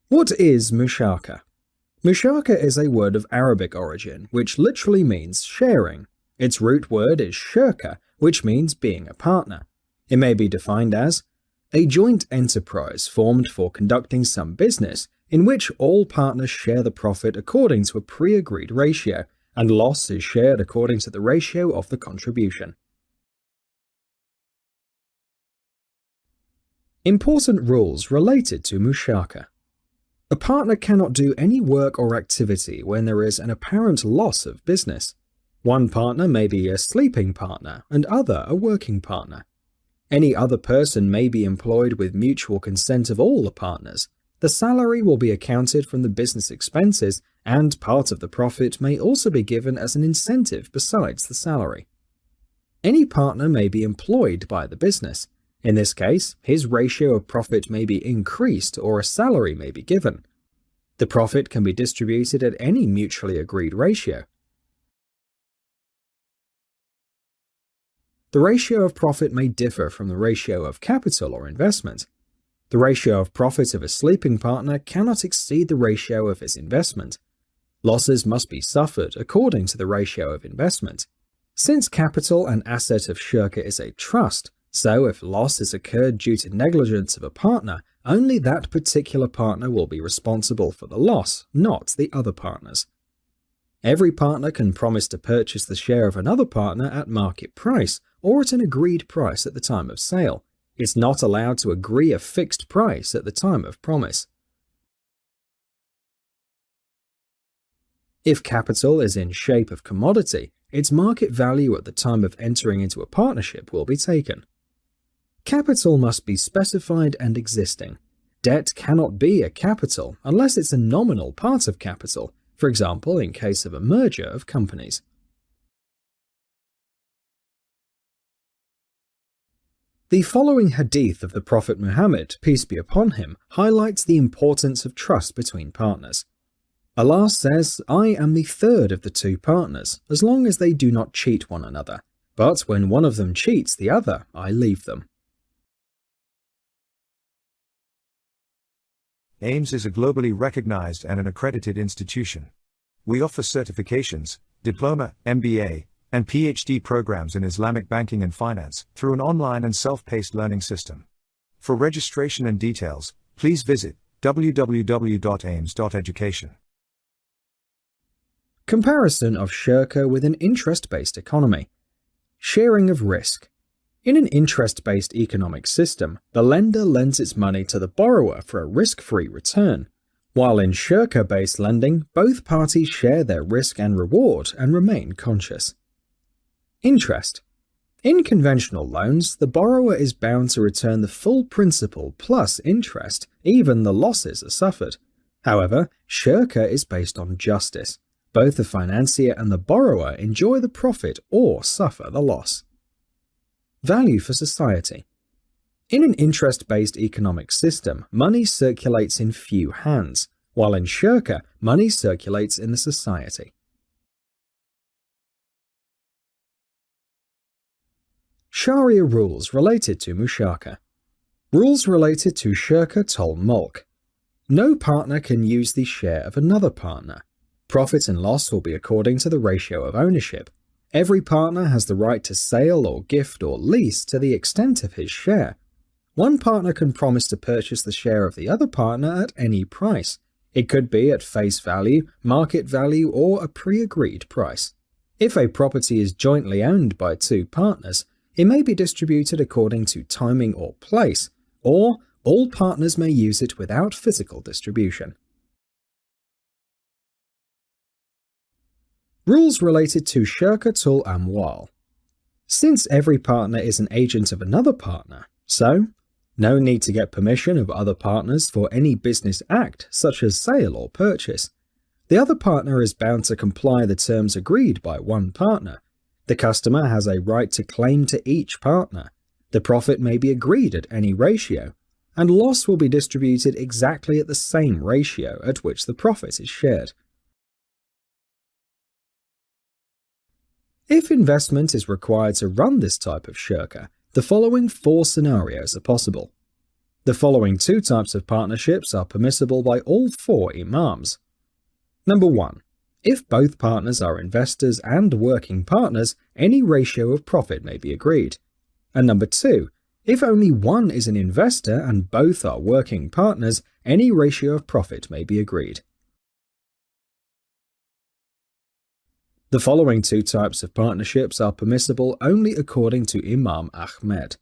What is Musharakah? Musharakah is a word of Arabic origin, which literally means sharing. Its root word is shirka, which means being a partner. It may be defined as a joint enterprise formed for conducting some business in which all partners share the profit according to a pre-agreed ratio, and loss is shared according to the ratio of the contribution. Important rules related to Musharakah. A partner cannot do any work or activity when there is an apparent loss of business. One partner may be a sleeping partner and other a working partner. Any other person may be employed with mutual consent of all the partners. The salary will be accounted from the business expenses, and part of the profit may also be given as an incentive besides the salary. Any partner may be employed by the business. In this case, his ratio of profit may be increased or a salary may be given. The profit can be distributed at any mutually agreed ratio. The ratio of profit may differ from the ratio of capital or investment. The ratio of profit of a sleeping partner cannot exceed the ratio of his investment. Losses must be suffered according to the ratio of investment. Since capital and asset of shirka is a trust, so if loss is occurred due to negligence of a partner, only that particular partner will be responsible for the loss, not the other partners. Every partner can promise to purchase the share of another partner at market price or at an agreed price at the time of sale. It's not allowed to agree a fixed price at the time of promise. If capital is in shape of commodity, its market value at the time of entering into a partnership will be taken. Capital must be specified and existing. Debt cannot be a capital unless it's a nominal part of capital, for example in case of a merger of companies. The following hadith of the Prophet Muhammad, peace be upon him, highlights the importance of trust between partners. Allah says, "I am the third of the two partners, as long as they do not cheat one another. But when one of them cheats the other, I leave them." AIMS is a globally recognized and an accredited institution. We offer certifications, diploma, MBA, and PhD programs in Islamic banking and finance through an online and self-paced learning system. For registration and details, please visit www.aims.education. Comparison of shirka with an interest-based economy. Sharing of risk. In an interest-based economic system, the lender lends its money to the borrower for a risk-free return, while in shirka-based lending, both parties share their risk and reward and remain conscious. Interest. In conventional loans, the borrower is bound to return the full principal plus interest, even the losses are suffered. However, shirka is based on justice. Both the financier and the borrower enjoy the profit or suffer the loss. Value for society. In an interest-based economic system, money circulates in few hands, while in shirka, money circulates in the society. Sharia rules related to Musharakah. Rules related to shirka tol mulk. No partner can use the share of another partner. Profit and loss will be according to the ratio of ownership. Every partner has the right to sale or gift or lease to the extent of his share. One partner can promise to purchase the share of the other partner at any price. It could be at face value, market value, or a pre-agreed price. If a property is jointly owned by two partners, it may be distributed according to timing or place, or all partners may use it without physical distribution. Rules related to shirka tul amwal. Since every partner is an agent of another partner, so no need to get permission of other partners for any business act such as sale or purchase. The other partner is bound to comply the terms agreed by one partner. The customer has a right to claim to each partner. The profit may be agreed at any ratio, and loss will be distributed exactly at the same ratio at which the profit is shared. If investment is required to run this type of shirka, the following 4 scenarios are possible. The following two types of partnerships are permissible by all four imams. Number 1. If both partners are investors and working partners, any ratio of profit may be agreed. And number 2. If only one is an investor and both are working partners, any ratio of profit may be agreed. The following two types of partnerships are permissible only according to Imam Ahmed.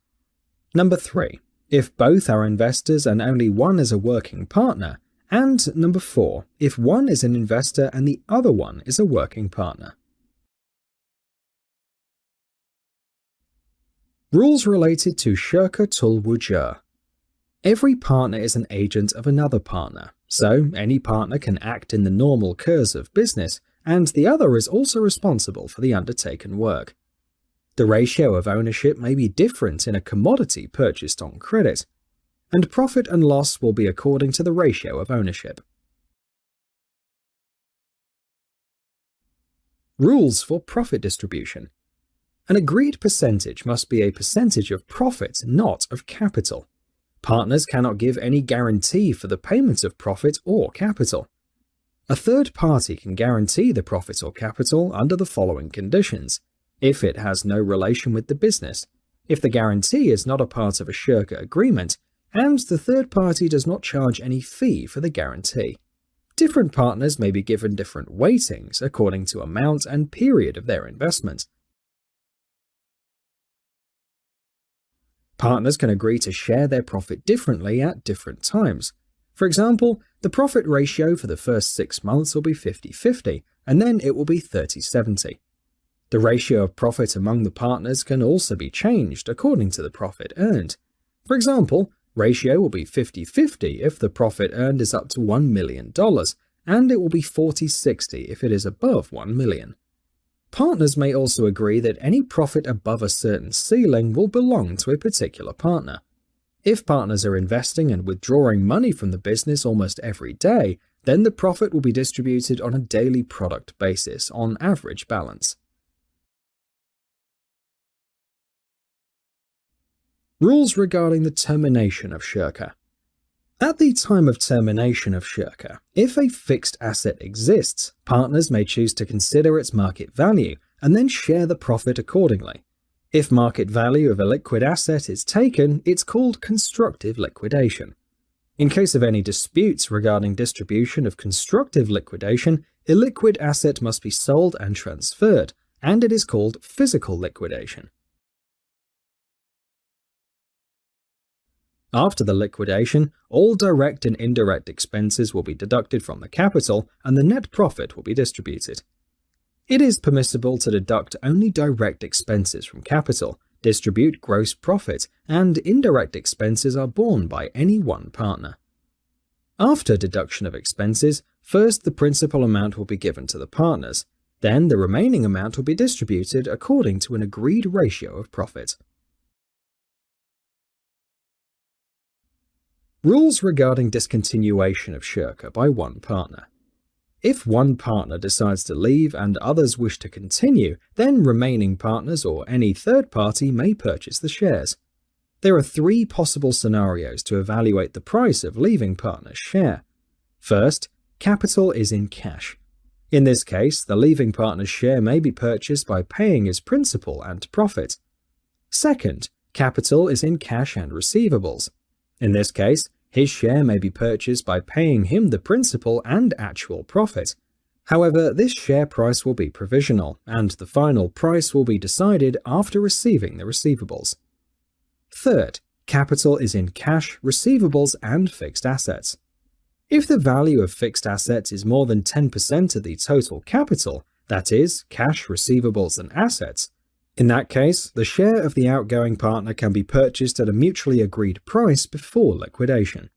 Number 3. If both are investors and only one is a working partner. And number 4. If one is an investor and the other one is a working partner. Rules related to Shirkatul Wujur. Every partner is an agent of another partner, so any partner can act in the normal course of business, and the other is also responsible for the undertaken work. The ratio of ownership may be different in a commodity purchased on credit, and profit and loss will be according to the ratio of ownership. Rules for profit distribution. An agreed percentage must be a percentage of profit, not of capital. Partners cannot give any guarantee for the payment of profit or capital. A third party can guarantee the profit or capital under the following conditions: if it has no relation with the business, if the guarantee is not a part of a shirka agreement, and the third party does not charge any fee for the guarantee. Different partners may be given different weightings according to amount and period of their investment. Partners can agree to share their profit differently at different times. For example, the profit ratio for the first 6 months will be 50-50, and then it will be 30-70. The ratio of profit among the partners can also be changed according to the profit earned. For example, ratio will be 50-50 if the profit earned is up to $1 million, and it will be 40-60 if it is above $1 million. Partners may also agree that any profit above a certain ceiling will belong to a particular partner. If partners are investing and withdrawing money from the business almost every day, then the profit will be distributed on a daily product basis on average balance. Rules regarding the termination of shirka. At the time of termination of shirka, if a fixed asset exists, partners may choose to consider its market value and then share the profit accordingly. If market value of a liquid asset is taken, it's called constructive liquidation. In case of any disputes regarding distribution of constructive liquidation, a liquid asset must be sold and transferred, and it is called physical liquidation. After the liquidation, all direct and indirect expenses will be deducted from the capital and the net profit will be distributed. It is permissible to deduct only direct expenses from capital, distribute gross profit, and indirect expenses are borne by any one partner. After deduction of expenses, first the principal amount will be given to the partners, then the remaining amount will be distributed according to an agreed ratio of profit. Rules regarding discontinuation of shirka by one partner. If one partner decides to leave and others wish to continue, then remaining partners or any third party may purchase the shares. There are 3 possible scenarios to evaluate the price of leaving partner's share. First, capital is in cash. In this case, the leaving partner's share may be purchased by paying his principal and profit. Second, capital is in cash and receivables. In this case, his share may be purchased by paying him the principal and actual profit. However, this share price will be provisional, and the final price will be decided after receiving the receivables. Third, capital is in cash, receivables, and fixed assets. If the value of fixed assets is more than 10% of the total capital, that is, cash, receivables, and assets, in that case, the share of the outgoing partner can be purchased at a mutually agreed price before liquidation.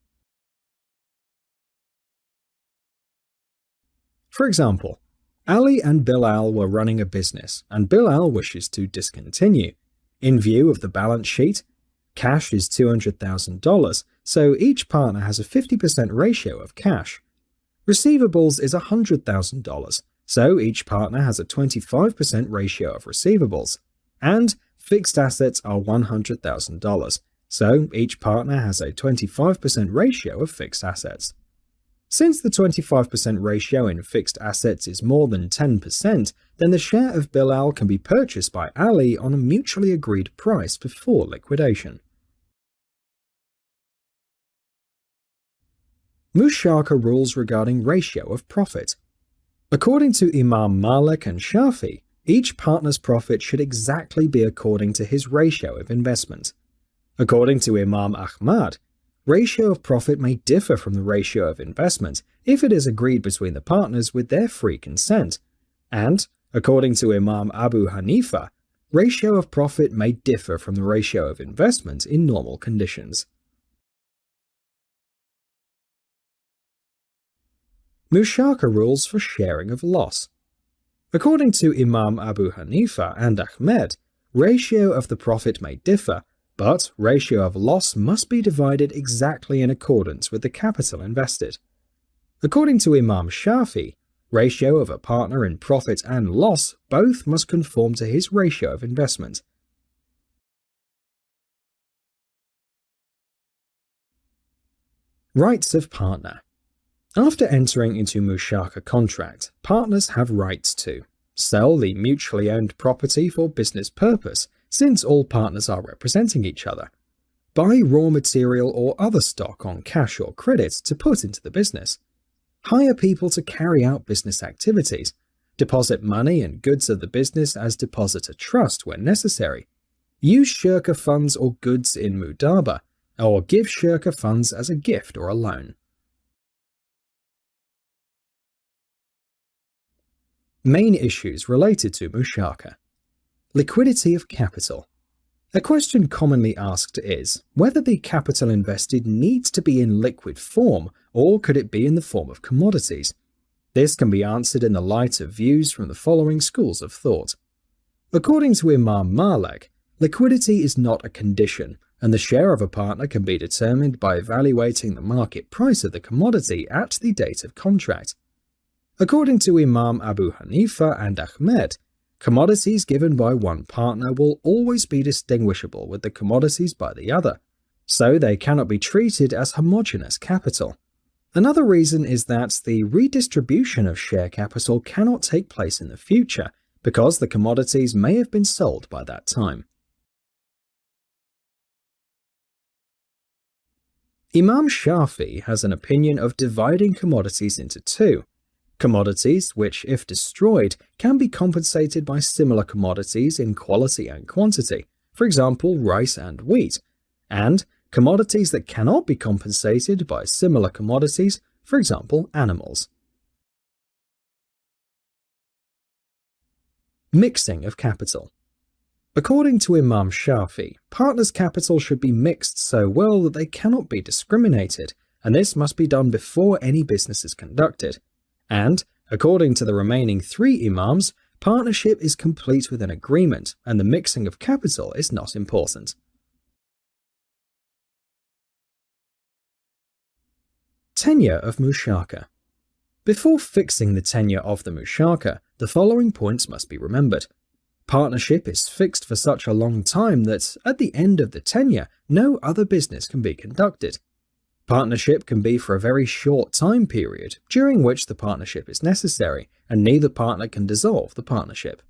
For example, Ali and Bilal were running a business, and Bilal wishes to discontinue. In view of the balance sheet, cash is $200,000, so each partner has a 50% ratio of cash. Receivables is $100,000, so each partner has a 25% ratio of receivables. And fixed assets are $100,000, so each partner has a 25% ratio of fixed assets. Since the 25% ratio in fixed assets is more than 10%, then the share of Bilal can be purchased by Ali on a mutually agreed price before liquidation. Musharakah rules regarding ratio of profit. According to Imam Malik and Shafi, each partner's profit should exactly be according to his ratio of investment. According to Imam Ahmad, ratio of profit may differ from the ratio of investment if it is agreed between the partners with their free consent, and, according to Imam Abu Hanifa, ratio of profit may differ from the ratio of investment in normal conditions. Musharakah rules for sharing of loss. According to Imam Abu Hanifa and Ahmed, ratio of the profit may differ, but ratio of loss must be divided exactly in accordance with the capital invested. According to Imam Shafi, ratio of a partner in profit and loss both must conform to his ratio of investment. Rights of partner. After entering into Musharakah contract, partners have rights to sell the mutually owned property for business purpose, since all partners are representing each other, buy raw material or other stock on cash or credit to put into the business, hire people to carry out business activities, deposit money and goods of the business as depositor trust when necessary, use shirka funds or goods in mudaba, or give shirka funds as a gift or a loan. Main issues related to Musharakah. Liquidity of capital. A question commonly asked is whether the capital invested needs to be in liquid form or could it be in the form of commodities. This can be answered in the light of views from the following schools of thought. According to Imam Malik, liquidity is not a condition, and the share of a partner can be determined by evaluating the market price of the commodity at the date of contract. According to Imam Abu Hanifa and Ahmed, commodities given by one partner will always be distinguishable with the commodities by the other, so they cannot be treated as homogeneous capital. Another reason is that the redistribution of share capital cannot take place in the future, because the commodities may have been sold by that time. Imam Shafi has an opinion of dividing commodities into two. Commodities which, if destroyed, can be compensated by similar commodities in quality and quantity, for example rice and wheat, and commodities that cannot be compensated by similar commodities, for example animals. Mixing of capital. According to Imam Shafi, partners' capital should be mixed so well that they cannot be discriminated, and this must be done before any business is conducted. And, according to the remaining three Imams, partnership is complete with an agreement, and the mixing of capital is not important. Tenure of Musharakah. Before fixing the tenure of the Musharakah, the following points must be remembered. Partnership is fixed for such a long time that, at the end of the tenure, no other business can be conducted. Partnership can be for a very short time period, during which the partnership is necessary, and neither partner can dissolve the partnership.